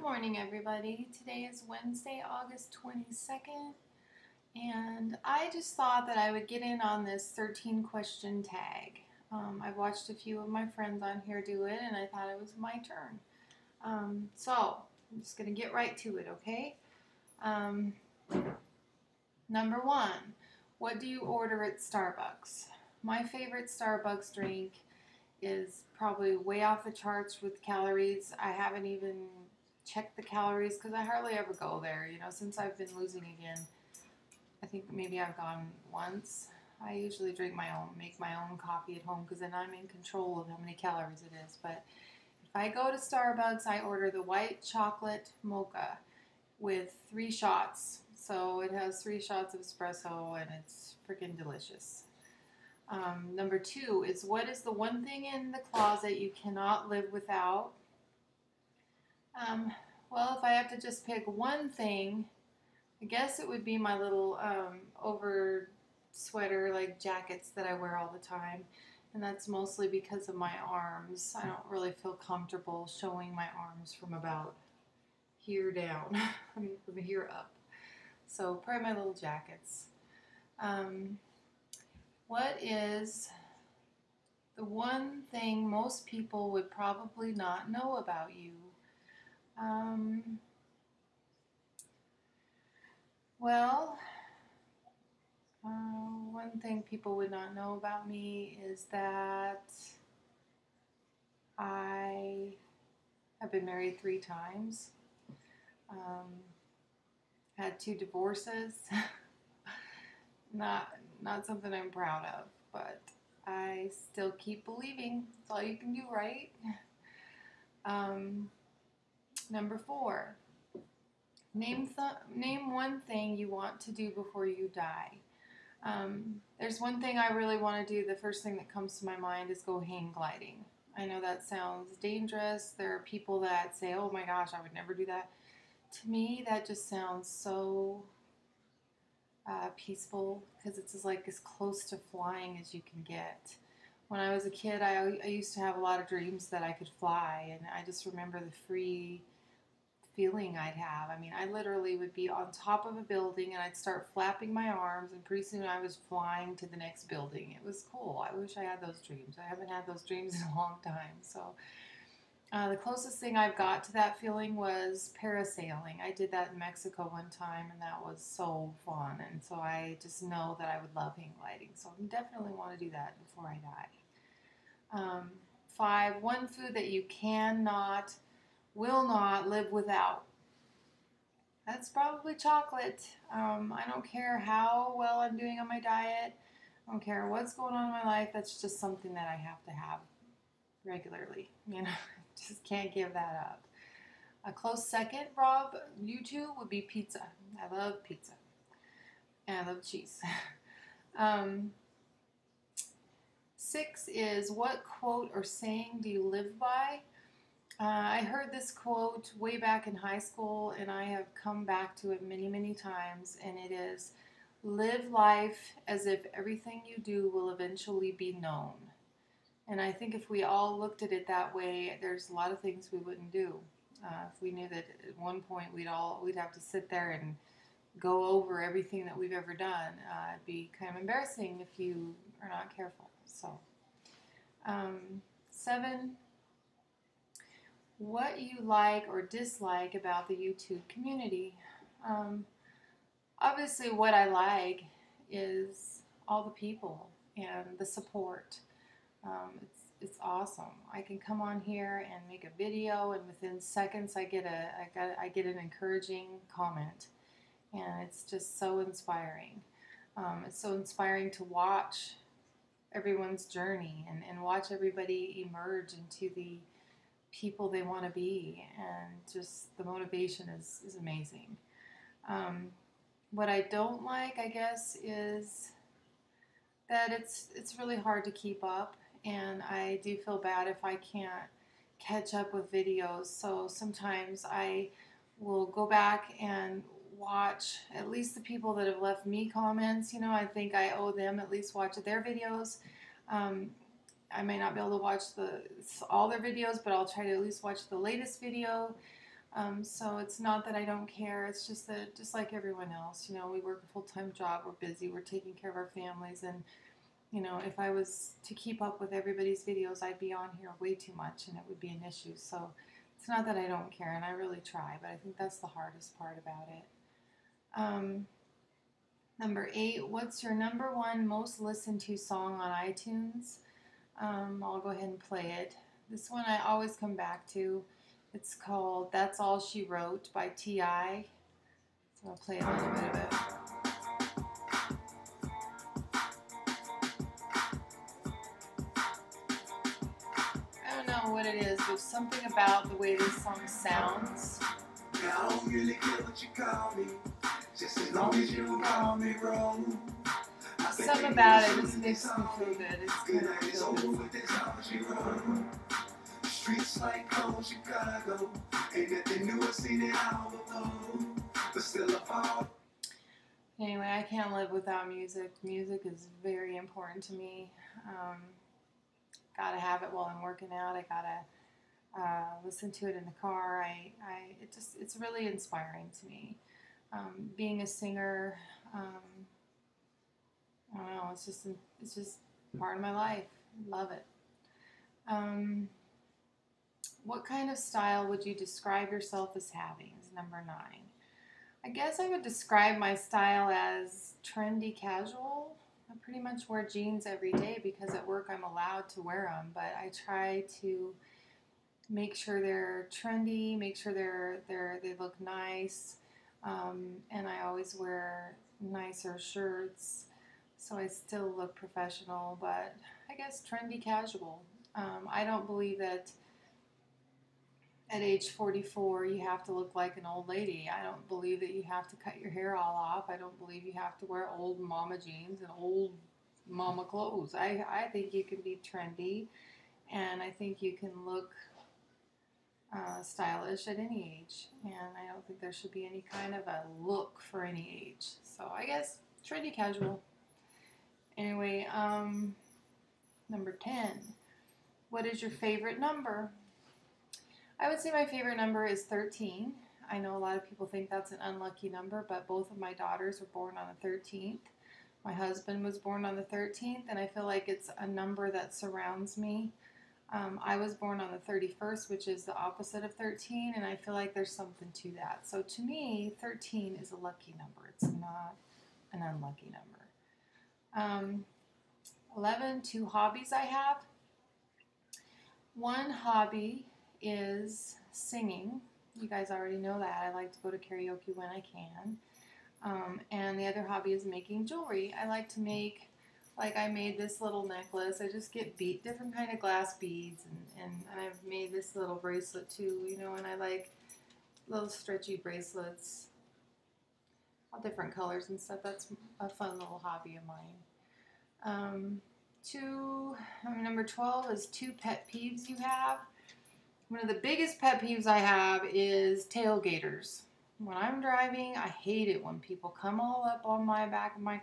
morning, everybody. Today is Wednesday, August 22nd, and I just thought that I would get in on this 13 question tag. I've watched a few of my friends on here do it, and I thought it was my turn. So, I'm just going to get right to it, okay? Um, Number one, what do you order at Starbucks? My favorite Starbucks drink is probably way off the charts with calories. I haven't even checked the calories because I hardly ever go there. Since I've been losing again, I think maybe I've gone once. I usually make my own coffee at home because then I'm in control of how many calories it is. But if I go to Starbucks, I order the white chocolate mocha with 3 shots. So it has 3 shots of espresso and it's freaking delicious. Number two is, what is the one thing in the closet you cannot live without? Well, if I have to just pick one thing, I guess it would be my little over sweater, like jackets that I wear all the time. And that's mostly because of my arms. I don't really feel comfortable showing my arms from about here down. I mean, from here up. So probably my little jackets. What is the one thing most people would probably not know about you? Well, one thing people would not know about me is that I have been married 3 times, had 2 divorces. Not something I'm proud of, but I still keep believing. That's all you can do, right? Number 4. Name one thing you want to do before you die. There's one thing I really want to do. The first thing that comes to my mind is go hang gliding. I know that sounds dangerous. There are people that say, oh my gosh, I would never do that. To me, that just sounds so peaceful because it's like as close to flying as you can get. When I was a kid, I used to have a lot of dreams that I could fly, and I just remember the free feeling I'd have. I mean, I literally would be on top of a building and I'd start flapping my arms, and pretty soon I was flying to the next building. It was cool. I wish I had those dreams. I haven't had those dreams in a long time. So the closest thing I've got to that feeling was parasailing. I did that in Mexico one time, and that was so fun. And so I just know that I would love hang gliding. So I definitely want to do that before I die. 5, one food that you will not live without. That's probably chocolate. I don't care how well I'm doing on my diet. I don't care what's going on in my life. That's just something that I have to have regularly. Just can't give that up. A close second, Rob, you two, would be pizza. I love pizza. And I love cheese. 6 is, what quote or saying do you live by? I heard this quote way back in high school, and I have come back to it many, many times, and it is, live life as if everything you do will eventually be known. And I think if we all looked at it that way, there's a lot of things we wouldn't do. If we knew that at one point we'd have to sit there and go over everything that we've ever done, it'd be kind of embarrassing if you are not careful. So, 7, what you like or dislike about the YouTube community. Obviously, what I like is all the people and the support. It's awesome. I can come on here and make a video, and within seconds I get an encouraging comment, and it's just so inspiring. It's so inspiring to watch everyone's journey and watch everybody emerge into the people they want to be, and just the motivation is amazing. What I don't like, I guess, is that it's really hard to keep up, and I do feel bad if I can't catch up with videos. So sometimes I will go back and watch at least the people that have left me comments. I think I owe them at least watch their videos. I may not be able to watch all their videos, but I'll try to at least watch the latest video. So it's not that I don't care. It's just that, just like everyone else, we work a full-time job. We're busy. We're taking care of our families. And, if I was to keep up with everybody's videos, I'd be on here way too much and it would be an issue. So it's not that I don't care, and I really try, but I think that's the hardest part about it. Number 8, what's your number one most listened to song on iTunes? I'll go ahead and play it. This one I always come back to. It's called That's All She Wrote by T.I. So I'll play a little bit of it. I don't know what it is, but something about the way this song sounds. I don't really care what you call me, just as long as you call me wrong. Something about it just makes me feel good. It's kind of feel good. Streets like cold Chicago, ain't nothing new, I've seen it all before, but still I fall. Anyway, I can't live without music. Music is very important to me. Gotta have it while I'm working out. I gotta listen to it in the car. It's really inspiring to me. Being a singer, I don't know. It's just part of my life. Love it. What kind of style would you describe yourself as having? Is number 9. I guess I would describe my style as trendy casual. I pretty much wear jeans every day because at work I'm allowed to wear them, but I try to make sure they're trendy, make sure they look nice, and I always wear nicer shirts, so I still look professional, but I guess trendy casual. I don't believe that at age 44 you have to look like an old lady. I don't believe that you have to cut your hair all off. I don't believe you have to wear old mama jeans and old mama clothes. I think you can be trendy, and I think you can look stylish at any age, and I don't think there should be any kind of a look for any age. So I guess trendy casual. Anyway, number 10. What is your favorite number? I would say my favorite number is 13. I know a lot of people think that's an unlucky number, but both of my daughters were born on the 13th. My husband was born on the 13th, and I feel like it's a number that surrounds me. I was born on the 31st, which is the opposite of 13, and I feel like there's something to that. So to me, 13 is a lucky number. It's not an unlucky number. 11, 2 hobbies I have. One hobby is singing. You guys already know that. I like to go to karaoke when I can. And the other hobby is making jewelry. I like to make, like I made this little necklace. I just get different kind of glass beads, and I've made this little bracelet too, and I like little stretchy bracelets, all different colors and stuff. That's a fun little hobby of mine. Number 12 is 2 pet peeves you have. One of the biggest pet peeves I have is tailgaters. When I'm driving, I hate it when people come all up on my back of my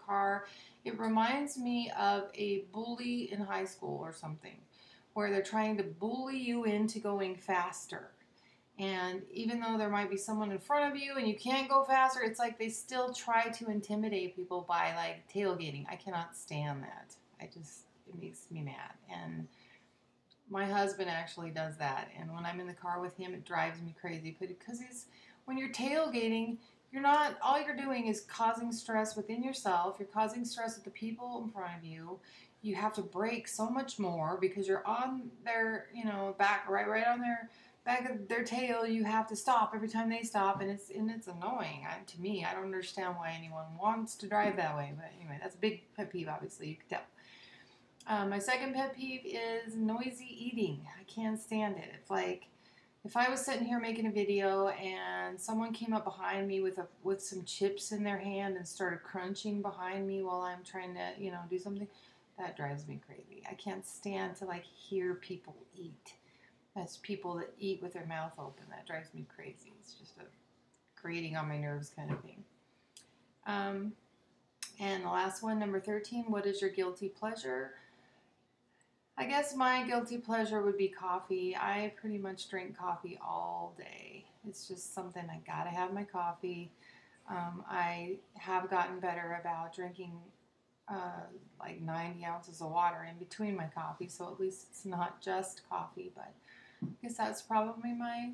car. It reminds me of a bully in high school or something, where they're trying to bully you into going faster. And even though there might be someone in front of you and you can't go faster, it's like they still try to intimidate people by like tailgating. I cannot stand that. It makes me mad. And my husband actually does that, and when I'm in the car with him, it drives me crazy. Because when you're tailgating, all you're doing is causing stress within yourself. You're causing stress with the people in front of you. You have to brake so much more because you're on their, back, right on their back of their tail. You have to stop every time they stop, and it's annoying. To me, I don't understand why anyone wants to drive that way. But anyway, that's a big pet peeve. Obviously, you can tell. My second pet peeve is noisy eating. I can't stand it. It's like if I was sitting here making a video and someone came up behind me with some chips in their hand and started crunching behind me while I'm trying to, do something, that drives me crazy. I can't stand to hear people eat. That's people that eat with their mouth open. That drives me crazy. It's just a grating on my nerves kind of thing. And the last one, number 13, what is your guilty pleasure? I guess my guilty pleasure would be coffee. I pretty much drink coffee all day. It's just something I gotta have my coffee. I have gotten better about drinking uh, like 90 ounces of water in between my coffee, so at least it's not just coffee. But I guess that's probably my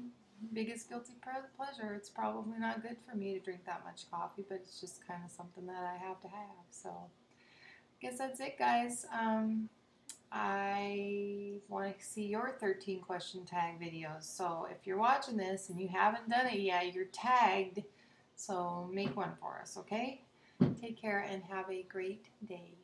biggest guilty pleasure. It's probably not good for me to drink that much coffee, but it's just kind of something that I have to have. So I guess that's it, guys. I want to see your 13 question tag videos. So if you're watching this and you haven't done it yet, you're tagged. So make one for us, okay? Take care and have a great day.